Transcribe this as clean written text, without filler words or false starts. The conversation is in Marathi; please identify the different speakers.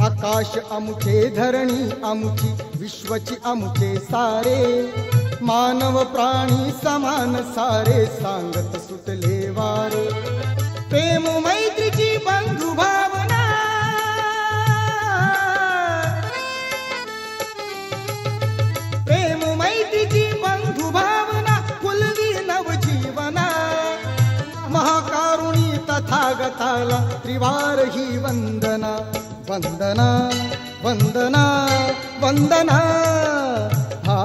Speaker 1: आकाश अमुचे धरणी अमुची विश्वची अमुचे सारे मानव प्राणी समान सारे सांगत सुटले वारे प्रेम मैत्रीची बंधु भावना प्रेम मैत्रीची बंधु भावना फुलवी नवजीवना महाकारुणी तथागताला त्रिवार ही वंदना वंदना वंदना वंदना हा